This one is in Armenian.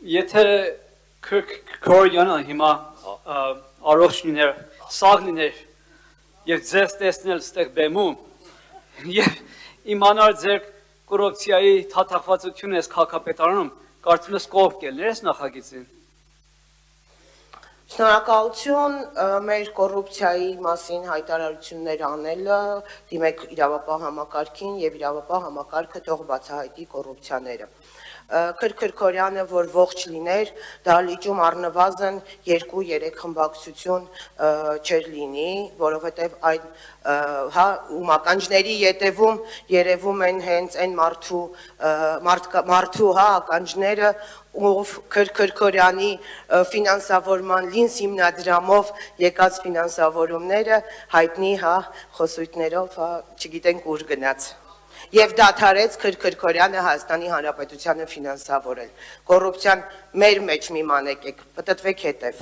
Եթե Քրկորյանը հիմա առողջ լիներ, սաղ լիներ և ձեզ տեսնել ստեղ բեմում և իմանար ձեր կոռուպցիայի թաթախվածությունը այս քաղաքապետարանում, կարծում ես կողմ կելներ այս նախագիծին։ Շնորհակալություն մեր կոռուպցիայի մասին հայտարարություններ անելը, դիմեք իրավապահ համակարգին և իրավապահ համակարգը թող բացահայտի կոռուպցիաները։ Քրկորյանը, որ ողջ լիներ, դահլիճում առնվազն 2-3 խմբակցություն չեր լինի, որովհետև այն ում ականջների ետևում երևում են հենց այն մարդու ականջները, ով Քրկորյանի ֆինանսավորման լինս հիմնադրամով եկած ֆինանսավորումները հայտնի խոսույթներով չգիտենք ուր գնաց։ Եվ դադարեց Քրկորյանը Հայաստանի Հանրապետությանը ֆինանսավորել։ Կոռուպցիան մեր մեջ մի մանեկեք, պտտվեք հետև։